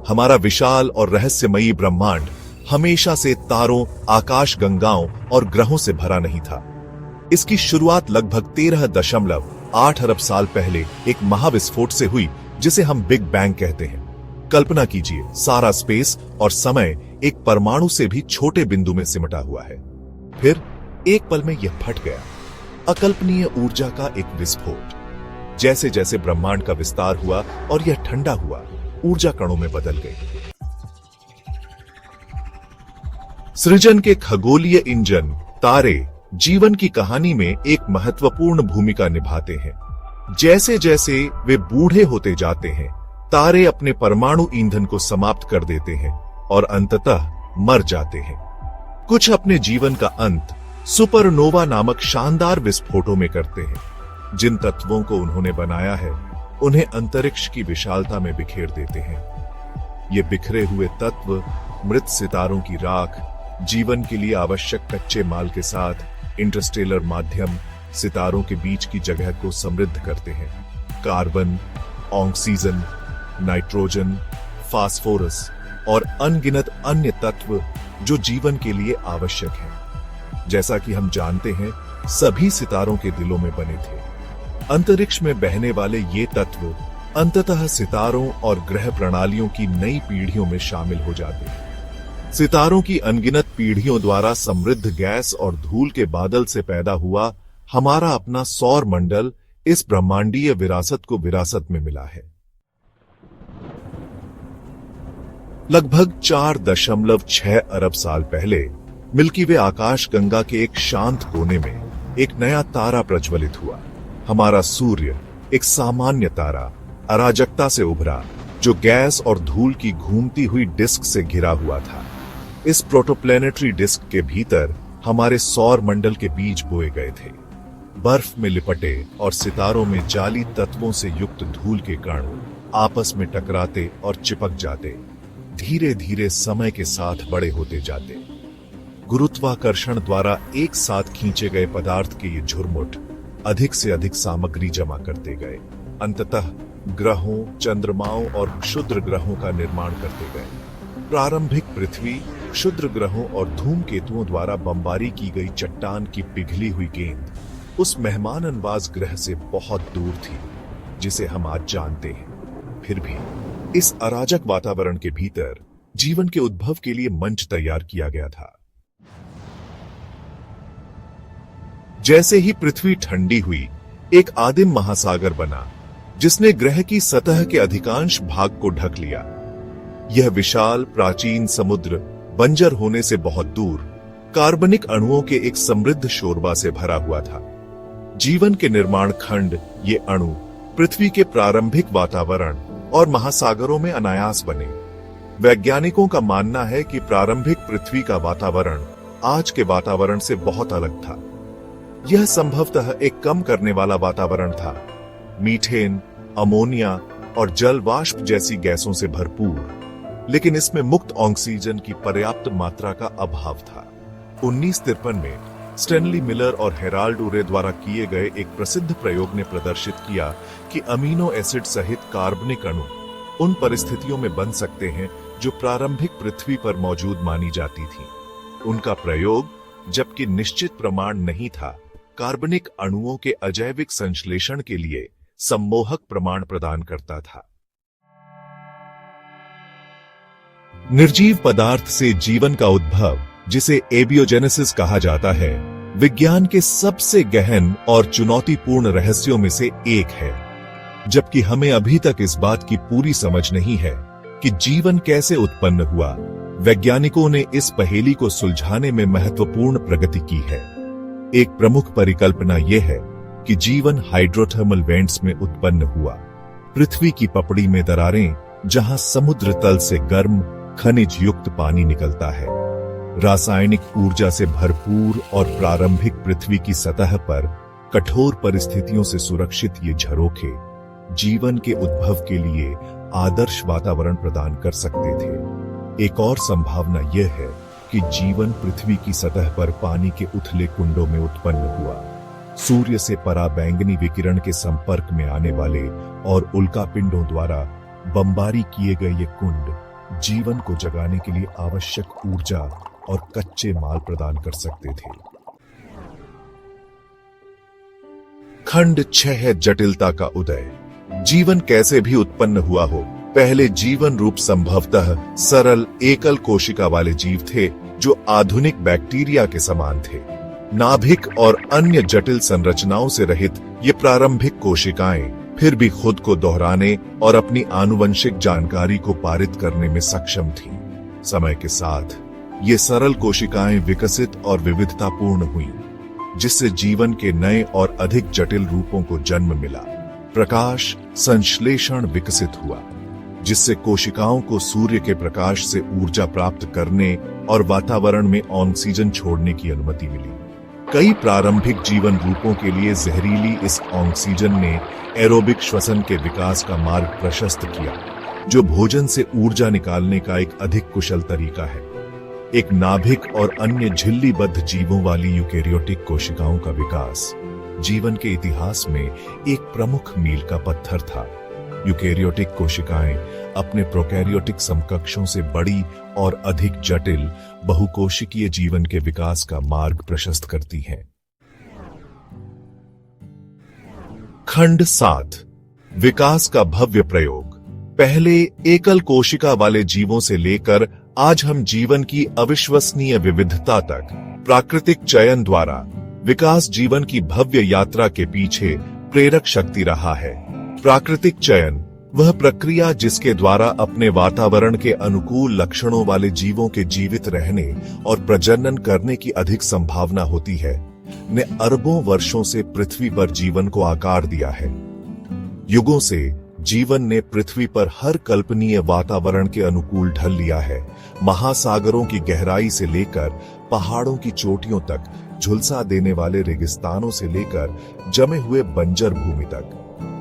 हमारा विशाल और रहस्यमयी ब्रह्मांड हमेशा से तारों, आकाश गंगाओं और ग्रहों से भरा नहीं था। इसकी शुरुआत लगभग 13.8 अरब साल पहले एक महाविस्फोट से हुई, जिसे हम बिग बैंग कहते हैं। कल्पना कीजिए, सारा स्पेस और समय एक परमाणु से भी छोटे बिंदु में सिमटा हुआ है। फिर एक पल में यह फट गया। अकल्पनीय ऊर्जा का एक विस्फोट। जैसे जैसे ब्रह्मांड का विस्तार हुआ और यह ठंडा हुआ, ऊर्जा कणों में बदल गई। सृजन के खगोलीय इंजन तारे जीवन की कहानी में एक महत्वपूर्ण भूमिका निभाते हैं। जैसे जैसे वे बूढ़े होते जाते हैं, तारे अपने परमाणु ईंधन को समाप्त कर देते हैं और अंततः मर जाते हैं। कुछ अपने जीवन का अंत सुपरनोवा नामक शानदार विस्फोटों में करते हैं। जिन तत्वों को उन्होंने बनाया है, उन्हें अंतरिक्ष की विशालता में बिखेर देते हैं। ये बिखरे हुए तत्व मृत सितारों की राख, जीवन के लिए आवश्यक कच्चे माल के साथ इंटरस्टेलर माध्यम सितारों के बीच की जगह को समृद्ध करते हैं। कार्बन, ऑक्सीजन, नाइट्रोजन, फास्फोरस और अनगिनत अन्य तत्व जो जीवन के लिए आवश्यक हैं। जैसा कि हम जानते हैं, सभी सितारों के दिलों में बने थे। अंतरिक्ष में बहने वाले ये तत्व अंततः सितारों और ग्रह प्रणालियों की नई पीढ़ियों में शामिल हो जाते हैं। सितारों की अनगिनत पीढ़ियों द्वारा समृद्ध गैस और धूल के बादल से पैदा हुआ हमारा अपना सौर मंडल इस ब्रह्मांडीय विरासत को विरासत में मिला है। लगभग 4.6 अरब साल पहले मिल्की वे आकाश गंगा के एक शांत कोने में एक नया तारा प्रज्वलित हुआ। हमारा सूर्य एक सामान्य तारा अराजकता से उभरा, जो गैस और धूल की घूमती हुई डिस्क से घिरा हुआ था। इस प्रोटोप्लैनेटरी डिस्क के भीतर हमारे सौर मंडल के बीज बोए गए थे। बर्फ में लिपटे और सितारों में जाली तत्वों से युक्त धूल के कण आपस में टकराते और चिपक जाते, धीरे धीरे समय के साथ बड़े होते जाते। गुरुत्वाकर्षण द्वारा एक साथ खींचे गए पदार्थ के ये झुरमुट अधिक से अधिक सामग्री जमा करते गए। अंततः ग्रहों, चंद्रमाओं और क्षुद्र ग्रहों का निर्माण करते गए। प्रारंभिक पृथ्वी क्षुद्र ग्रहों और धूमकेतुओं द्वारा बमबारी की गई चट्टान की पिघली हुई गेंद उस मेहमाननवाज ग्रह से बहुत दूर थी जिसे हम आज जानते हैं। फिर भी इस अराजक वातावरण के भीतर जीवन के उद्भव के लिए मंच तैयार किया गया था। जैसे ही पृथ्वी ठंडी हुई, एक आदिम महासागर बना जिसने ग्रह की सतह के अधिकांश भाग को ढक लिया। यह विशाल प्राचीन समुद्र बंजर होने से बहुत दूर कार्बनिक अणुओं के एक समृद्ध शोरबा से भरा हुआ था। जीवन के निर्माण खंड ये अणु पृथ्वी के प्रारंभिक वातावरण और महासागरों में अनायास बने। वैज्ञानिकों का मानना है कि प्रारंभिक पृथ्वी का वातावरण आज के वातावरण से बहुत अलग था। यह संभवतः एक कम करने वाला वातावरण था, मीथेन, अमोनिया और जल वाष्प जैसी गैसों से भरपूर, लेकिन इसमें मुक्त ऑक्सीजन की पर्याप्त मात्रा का अभाव था। 1953 में स्टैनली मिलर और हेराल्ड उरे द्वारा किए गए एक प्रसिद्ध प्रयोग ने प्रदर्शित किया कि अमीनो एसिड सहित कार्बनिक अणु उन परिस्थितियों में बन सकते हैं जो प्रारंभिक पृथ्वी पर मौजूद मानी जाती थी। उनका प्रयोग, जबकि निश्चित प्रमाण नहीं था, कार्बनिक अणुओं के अजैविक संश्लेषण के लिए सम्मोहक प्रमाण प्रदान करता था। निर्जीव पदार्थ से जीवन का उद्भव, जिसे एबियोजेनेसिस कहा जाता है, विज्ञान के सबसे गहन और चुनौतीपूर्ण रहस्यों में से एक है। जबकि हमें अभी तक इस बात की पूरी समझ नहीं है कि जीवन कैसे उत्पन्न हुआ, वैज्ञानिकों ने इस पहेली को सुलझाने में महत्वपूर्ण प्रगति की है। एक प्रमुख परिकल्पना यह है कि जीवन हाइड्रोथर्मल वेंट्स में उत्पन्न हुआ। पृथ्वी की पपड़ी में दरारें, जहां समुद्र तल से गर्म खनिज युक्त पानी निकलता है। रासायनिक ऊर्जा से भरपूर और प्रारंभिक पृथ्वी की सतह पर कठोर परिस्थितियों से सुरक्षित ये झरोखे जीवन के उद्भव के लिए आदर्श वातावरण प्रदान कर सकते थे। एक और संभावना यह है कि जीवन पृथ्वी की सतह पर पानी के उथले कुंडों में उत्पन्न हुआ। सूर्य से पराबैंगनी विकिरण के संपर्क में आने वाले और उल्कापिंडों द्वारा बमबारी किए गए ये कुंड जीवन को जगाने के लिए आवश्यक ऊर्जा और कच्चे माल प्रदान कर सकते थे। खंड 6 जटिलता का उदय। जीवन कैसे भी उत्पन्न हुआ हो, पहले जीवन रूप संभवतः सरल एकल कोशिका वाले जीव थे जो आधुनिक बैक्टीरिया के समान थे। नाभिक और अन्य जटिल संरचनाओं से रहित ये प्रारंभिक कोशिकाएं फिर भी खुद को दोहराने और अपनी आनुवंशिक जानकारी को पारित करने में सक्षम थीं। समय के साथ ये सरल कोशिकाएं विकसित और विविधतापूर्ण हुईं, जिससे जीवन के नए और अधिक जटिल रूपों को जन्म मिला। प्रकाश संश्लेषण विकसित हुआ, जिससे कोशिकाओं को सूर्य के प्रकाश से ऊर्जा प्राप्त करने और वातावरण में ऑक्सीजन छोड़ने की अनुमति मिली। कई प्रारंभिक जीवन रूपों के लिए जहरीली इस ऑक्सीजन ने एरोबिक श्वसन के विकास का मार्ग प्रशस्त किया, जो भोजन से ऊर्जा निकालने का एक अधिक कुशल तरीका है। एक नाभिक और अन्य झिल्लीबद्ध जीवों वाली यूकेरियोटिक कोशिकाओं का विकास जीवन के इतिहास में एक प्रमुख मील का पत्थर था। यूकेरियोटिक कोशिकाएं अपने प्रोकैरियोटिक समकक्षों से बड़ी और अधिक जटिल बहुकोशिकीय जीवन के विकास का मार्ग प्रशस्त करती हैं। खंड 7 विकास का भव्य प्रयोग। पहले एकल कोशिका वाले जीवों से लेकर आज हम जीवन की अविश्वसनीय विविधता तक प्राकृतिक चयन द्वारा विकास जीवन की भव्य यात्रा के पीछे प्रेरक शक्ति रहा है। प्राकृतिक चयन वह प्रक्रिया जिसके द्वारा अपने वातावरण के अनुकूल लक्षणों वाले जीवों के जीवित रहने और प्रजनन करने की अधिक संभावना होती है, ने अरबों वर्षों से पृथ्वी पर जीवन को आकार दिया है। युगों से जीवन ने पृथ्वी पर हर कल्पनीय वातावरण के अनुकूल ढल लिया है। महासागरों की गहराई से लेकर पहाड़ों की चोटियों तक, झुलसा देने वाले रेगिस्तानों से लेकर जमे हुए बंजर भूमि तक,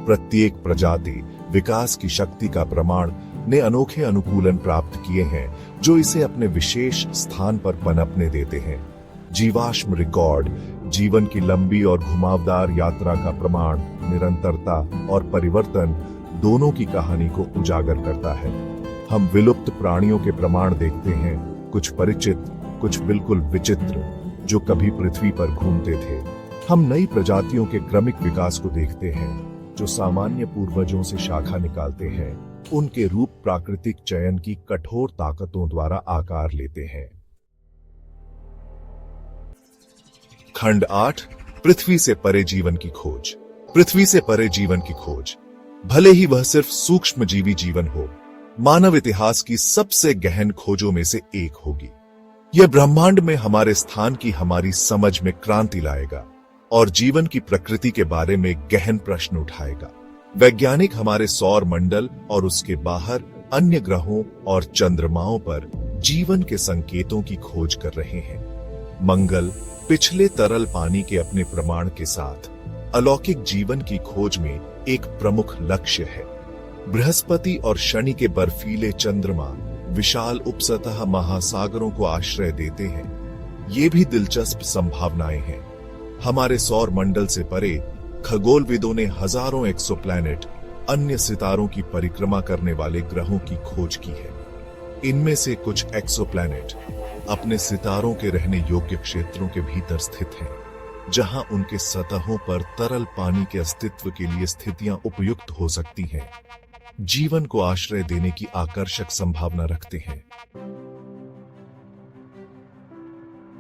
प्रत्येक प्रजाति विकास की शक्ति का प्रमाण ने अनोखे अनुकूलन प्राप्त किए हैं, जो इसे अपने विशेष स्थान पर पनपने देते हैं। जीवाश्म रिकॉर्ड जीवन की लंबी और घुमावदार यात्रा का प्रमाण, निरंतरता और परिवर्तन दोनों की कहानी को उजागर करता है। हम विलुप्त प्राणियों के प्रमाण देखते हैं, कुछ परिचित, कुछ बिल्कुल विचित्र, जो कभी पृथ्वी पर घूमते थे। हम नई प्रजातियों के क्रमिक विकास को देखते हैं, जो सामान्य पूर्वजों से शाखा निकालते हैं। उनके रूप प्राकृतिक चयन की कठोर ताकतों द्वारा आकार लेते हैं। खंड 8 पृथ्वी से परे जीवन की खोज। पृथ्वी से परे जीवन की खोज, भले ही वह सिर्फ सूक्ष्मजीवी जीवन हो, मानव इतिहास की सबसे गहन खोजों में से एक होगी। यह ब्रह्मांड में हमारे स्थान की हमारी समझ में क्रांति लाएगा और जीवन की प्रकृति के बारे में गहन प्रश्न उठाएगा। वैज्ञानिक हमारे सौर मंडल और उसके बाहर अन्य ग्रहों और चंद्रमाओं पर जीवन के संकेतों की खोज कर रहे हैं। मंगल पिछले तरल पानी के अपने प्रमाण के साथ अलौकिक जीवन की खोज में एक प्रमुख लक्ष्य है। बृहस्पति और शनि के बर्फीले चंद्रमा विशाल उपसतह महासागरों को आश्रय देते हैं। ये भी दिलचस्प संभावनाएं हैं। हमारे सौर मंडल से परे खगोलविदों ने हजारों एक्सोप्लैनेट, अन्य सितारों की परिक्रमा करने वाले ग्रहों की खोज की है। इनमें से कुछ एक्सोप्लैनेट अपने सितारों के रहने योग्य क्षेत्रों के भीतर स्थित हैं, जहां उनके सतहों पर तरल पानी के अस्तित्व के लिए स्थितियां उपयुक्त हो सकती हैं, जीवन को आश्रय देने की आकर्षक संभावना रखते हैं।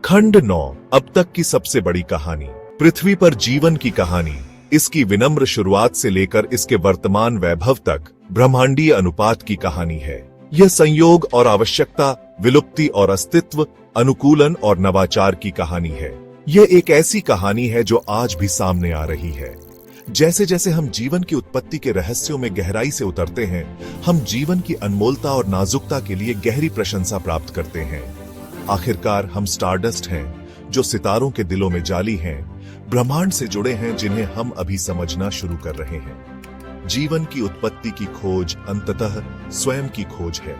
खंड 9 अब तक की सबसे बड़ी कहानी। पृथ्वी पर जीवन की कहानी, इसकी विनम्र शुरुआत से लेकर इसके वर्तमान वैभव तक ब्रह्मांडीय अनुपात की कहानी है। यह संयोग और आवश्यकता, विलुप्ति और अस्तित्व, अनुकूलन और नवाचार की कहानी है। यह एक ऐसी कहानी है जो आज भी सामने आ रही है। जैसे जैसे हम जीवन की उत्पत्ति के रहस्यों में गहराई से उतरते हैं, हम जीवन की अनमोलता और नाजुकता के लिए गहरी प्रशंसा प्राप्त करते हैं। आखिरकार हम स्टारडस्ट हैं, जो सितारों के दिलों में जाली हैं, ब्रह्मांड से जुड़े हैं, जिन्हें हम अभी समझना शुरू कर रहे हैं। जीवन की उत्पत्ति की खोज अंततः स्वयं की खोज है।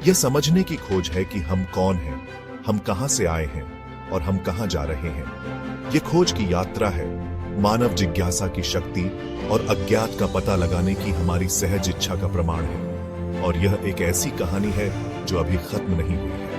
यह समझने की खोज है कि हम कौन हैं, हम कहां से आए हैं और हम कहां जा रहे हैं। यह खोज की यात्रा है, मानव जिज्ञासा की शक्ति और अज्ञात का पता लगाने की हमारी सहज इच्छा का प्रमाण है। और यह एक ऐसी कहानी है जो अभी खत्म नहीं हुई है।